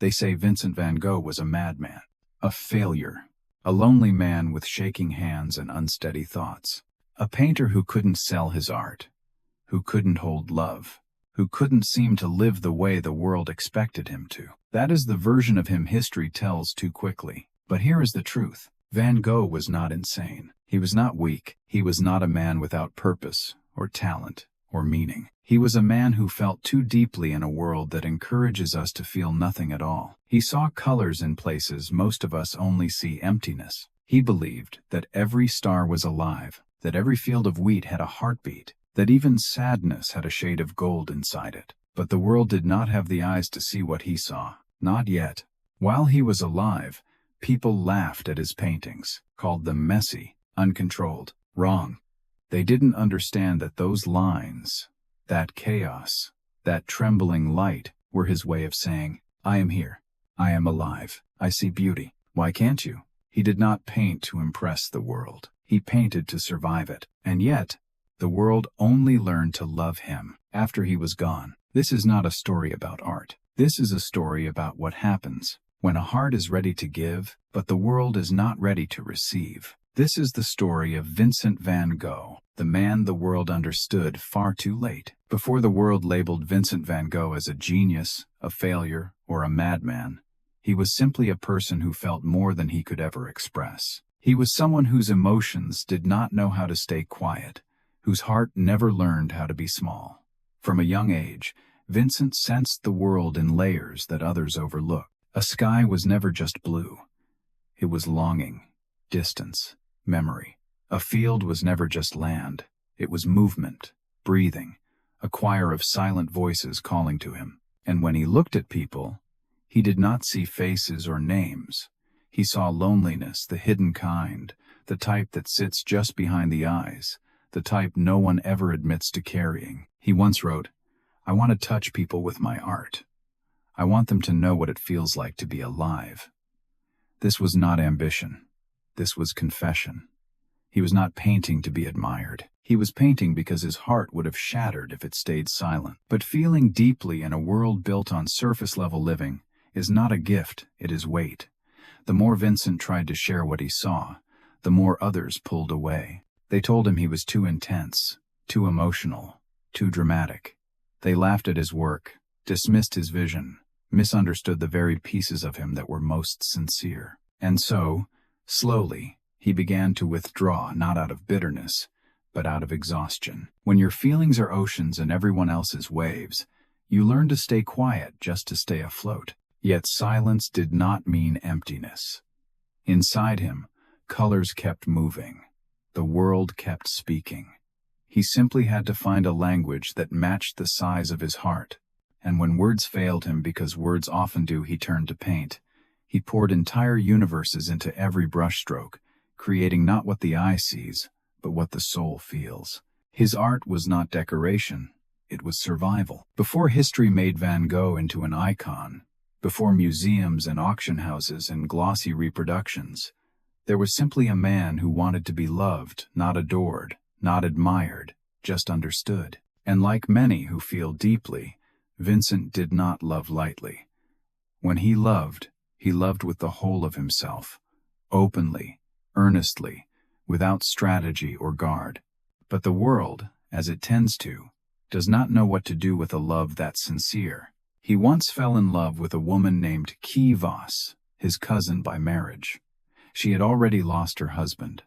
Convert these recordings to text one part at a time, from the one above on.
They say Vincent van Gogh was a madman, a failure, a lonely man with shaking hands and unsteady thoughts, a painter who couldn't sell his art, who couldn't hold love, who couldn't seem to live the way the world expected him to. That is the version of him history tells too quickly. But here is the truth. Van Gogh was not insane. He was not weak. He was not a man without purpose, or talent, or meaning. He was a man who felt too deeply in a world that encourages us to feel nothing at all. He saw colors in places most of us only see emptiness. He believed that every star was alive, that every field of wheat had a heartbeat, that even sadness had a shade of gold inside it. But the world did not have the eyes to see what he saw. Not yet. While he was alive, people laughed at his paintings, called them messy, uncontrolled, wrong. They didn't understand that those lines, that chaos, that trembling light were his way of saying, I am here. I am alive. I see beauty. Why can't you? He did not paint to impress the world. He painted to survive it. And yet, the world only learned to love him after he was gone. This is not a story about art. This is a story about what happens when a heart is ready to give, but the world is not ready to receive. This is the story of Vincent van Gogh, the man the world understood far too late. Before the world labeled Vincent van Gogh as a genius, a failure, or a madman, he was simply a person who felt more than he could ever express. He was someone whose emotions did not know how to stay quiet, whose heart never learned how to be small. From a young age, Vincent sensed the world in layers that others overlooked. A sky was never just blue. It was longing, distance, memory. A field was never just land. It was movement, breathing, a choir of silent voices calling to him. And when he looked at people, he did not see faces or names. He saw loneliness, the hidden kind, the type that sits just behind the eyes, the type no one ever admits to carrying. He once wrote, I want to touch people with my art. I want them to know what it feels like to be alive. This was not ambition. This was confession. He was not painting to be admired. He was painting because his heart would have shattered if it stayed silent. But feeling deeply in a world built on surface-level living is not a gift, it is weight. The more Vincent tried to share what he saw, the more others pulled away. They told him he was too intense, too emotional, too dramatic. They laughed at his work, dismissed his vision, misunderstood the very pieces of him that were most sincere. And so, slowly, he began to withdraw, not out of bitterness, but out of exhaustion. When your feelings are oceans and everyone else's waves, you learn to stay quiet just to stay afloat. Yet silence did not mean emptiness. Inside him, colors kept moving. The world kept speaking. He simply had to find a language that matched the size of his heart. And when words failed him, because words often do, he turned to paint. He poured entire universes into every brushstroke, creating not what the eye sees, but what the soul feels. His art was not decoration, it was survival. Before history made Van Gogh into an icon, before museums and auction houses and glossy reproductions, there was simply a man who wanted to be loved, not adored, not admired, just understood. And like many who feel deeply, Vincent did not love lightly. When he loved with the whole of himself, openly, earnestly, without strategy or guard. But the world, as it tends to, does not know what to do with a love that's sincere. He once fell in love with a woman named Key Voss, his cousin by marriage. She had already lost her husband.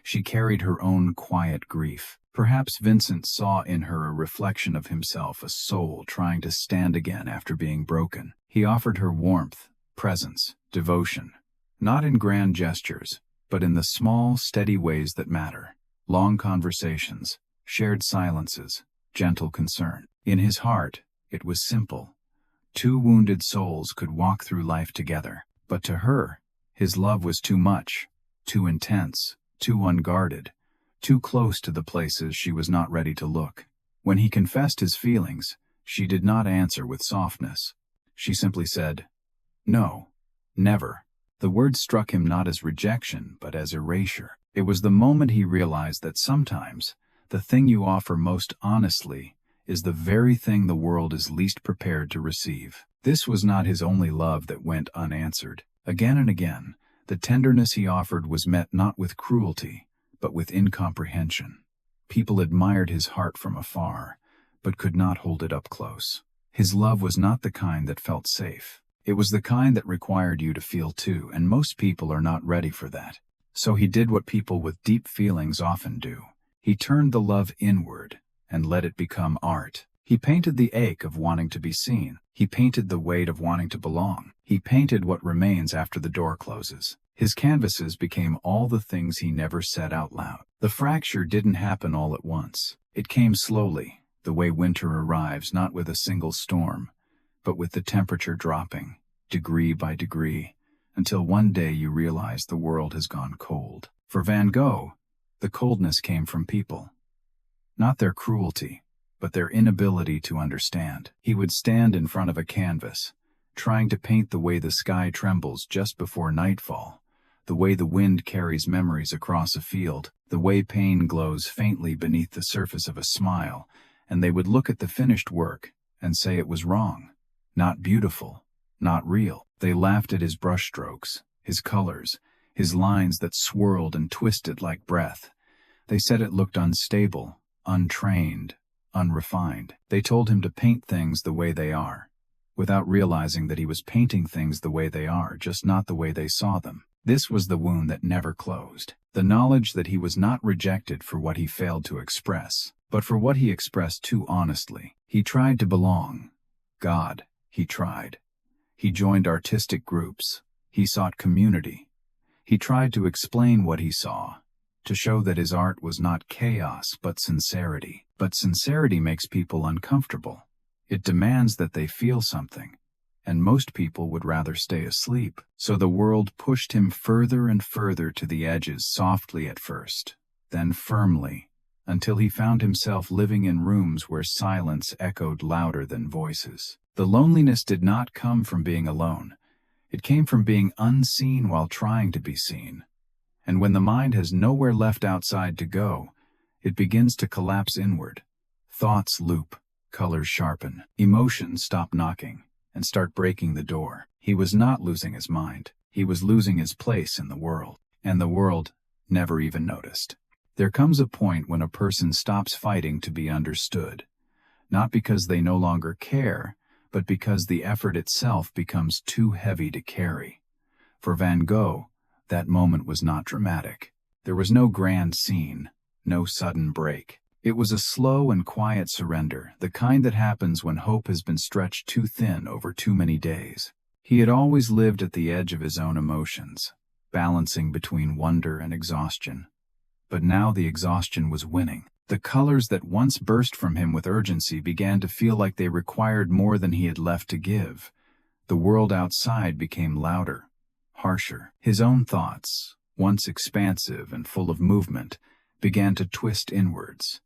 She carried her own quiet grief. Perhaps Vincent saw in her a reflection of himself, a soul trying to stand again after being broken. He offered her warmth, presence, devotion, not in grand gestures, but in the small, steady ways that matter. Long conversations, shared silences, gentle concern. In his heart, it was simple. Two wounded souls could walk through life together. But to her, his love was too much, too intense, too unguarded, too close to the places she was not ready to look. When he confessed his feelings, she did not answer with softness. She simply said, "No, never." The word struck him not as rejection, but as erasure. It was the moment he realized that sometimes the thing you offer most honestly is the very thing the world is least prepared to receive. This was not his only love that went unanswered. Again and again, the tenderness he offered was met not with cruelty, but with incomprehension. People admired his heart from afar, but could not hold it up close. His love was not the kind that felt safe. It was the kind that required you to feel too, and most people are not ready for that. So he did what people with deep feelings often do. He turned the love inward and let it become art. He painted the ache of wanting to be seen. He painted the weight of wanting to belong. He painted what remains after the door closes. His canvases became all the things he never said out loud. The fracture didn't happen all at once. It came slowly, the way winter arrives not with a single storm, but with the temperature dropping, degree by degree, until one day you realize the world has gone cold. For Van Gogh, the coldness came from people. Not their cruelty, but their inability to understand. He would stand in front of a canvas, trying to paint the way the sky trembles just before nightfall, the way the wind carries memories across a field, the way pain glows faintly beneath the surface of a smile, and they would look at the finished work and say it was wrong, not beautiful, not real. They laughed at his brushstrokes, his colors, his lines that swirled and twisted like breath. They said it looked unstable, untrained, unrefined. They told him to paint things the way they are, without realizing that he was painting things the way they are, just not the way they saw them. This was the wound that never closed. The knowledge that he was not rejected for what he failed to express, but for what he expressed too honestly. He tried to belong. God, he tried. He joined artistic groups. He sought community. He tried to explain what he saw, to show that his art was not chaos but sincerity. But sincerity makes people uncomfortable. It demands that they feel something, and most people would rather stay asleep. So the world pushed him further and further to the edges, softly at first, then firmly, until he found himself living in rooms where silence echoed louder than voices. The loneliness did not come from being alone. It came from being unseen while trying to be seen. And when the mind has nowhere left outside to go, it begins to collapse inward. Thoughts loop, colors sharpen, emotions stop knocking and start breaking the door. He was not losing his mind. He was losing his place in the world. And the world never even noticed. There comes a point when a person stops fighting to be understood, not because they no longer care, but because the effort itself becomes too heavy to carry. For Van Gogh, that moment was not dramatic. There was no grand scene, no sudden break. It was a slow and quiet surrender, the kind that happens when hope has been stretched too thin over too many days. He had always lived at the edge of his own emotions, balancing between wonder and exhaustion. But now the exhaustion was winning. The colors that once burst from him with urgency began to feel like they required more than he had left to give. The world outside became louder, harsher. His own thoughts, once expansive and full of movement, began to twist inwards,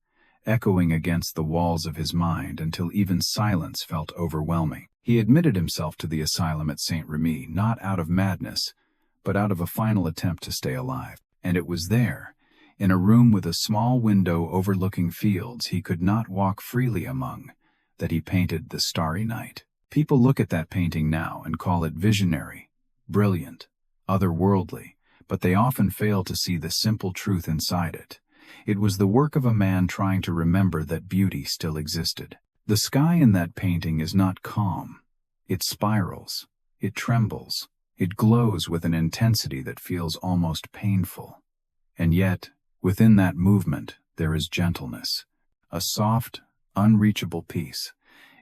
echoing against the walls of his mind until even silence felt overwhelming. He admitted himself to the asylum at St. Remy, not out of madness, but out of a final attempt to stay alive. And it was there, in a room with a small window overlooking fields he could not walk freely among, that he painted the Starry Night. People look at that painting now and call it visionary, brilliant, otherworldly, but they often fail to see the simple truth inside it. It was the work of a man trying to remember that beauty still existed. The sky in that painting is not calm. It spirals, it trembles, it glows with an intensity that feels almost painful. And yet, within that movement, there is gentleness, a soft, unreachable peace.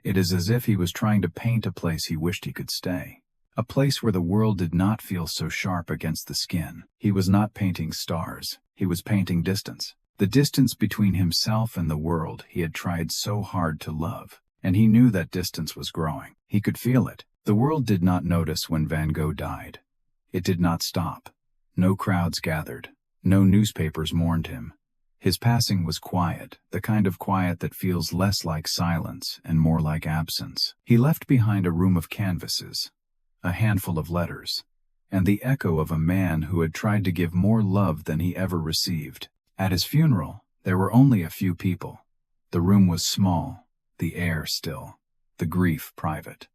It is as if he was trying to paint a place he wished he could stay, a place where the world did not feel so sharp against the skin. He was not painting stars, he was painting distance. The distance between himself and the world he had tried so hard to love, and he knew that distance was growing. He could feel it. The world did not notice when Van Gogh died. It did not stop. No crowds gathered. No newspapers mourned him. His passing was quiet, the kind of quiet that feels less like silence and more like absence. He left behind a room of canvases, a handful of letters, and the echo of a man who had tried to give more love than he ever received. At his funeral, there were only a few people. The room was small, the air still, the grief private.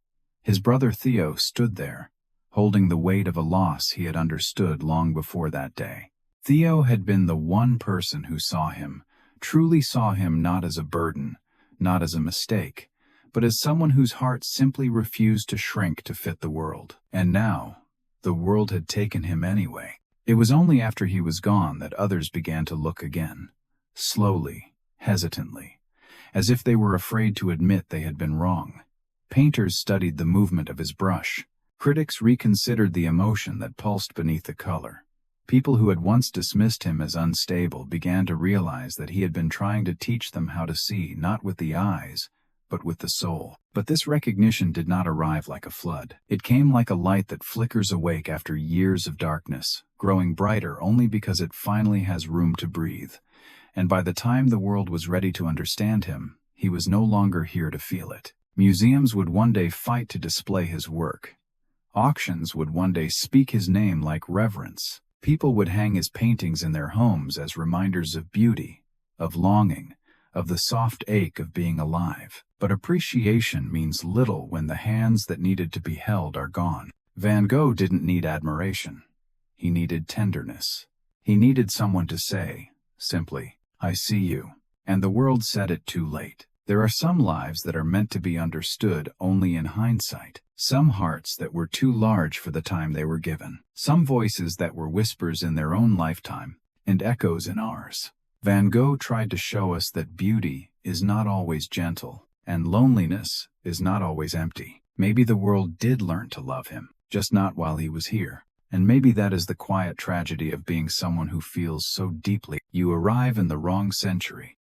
His brother Theo stood there, holding the weight of a loss he had understood long before that day. Theo had been the one person who saw him, truly saw him not as a burden, not as a mistake, but as someone whose heart simply refused to shrink to fit the world. And now, the world had taken him anyway. It was only after he was gone that others began to look again, slowly, hesitantly, as if they were afraid to admit they had been wrong. Painters studied the movement of his brush. Critics reconsidered the emotion that pulsed beneath the color. People who had once dismissed him as unstable began to realize that he had been trying to teach them how to see not with the eyes, but with the soul. But this recognition did not arrive like a flood. It came like a light that flickers awake after years of darkness, growing brighter only because it finally has room to breathe. And by the time the world was ready to understand him, he was no longer here to feel it. Museums would one day fight to display his work. Auctions would one day speak his name like reverence. People would hang his paintings in their homes as reminders of beauty, of longing, of the soft ache of being alive. But appreciation means little when the hands that needed to be held are gone. Van Gogh didn't need admiration. He needed tenderness. He needed someone to say, simply, "I see you." And the world said it too late. There are some lives that are meant to be understood only in hindsight. Some hearts that were too large for the time they were given. Some voices that were whispers in their own lifetime and echoes in ours. Van Gogh tried to show us that beauty is not always gentle, and loneliness is not always empty. Maybe the world did learn to love him, just not while he was here. And maybe that is the quiet tragedy of being someone who feels so deeply. You arrive in the wrong century,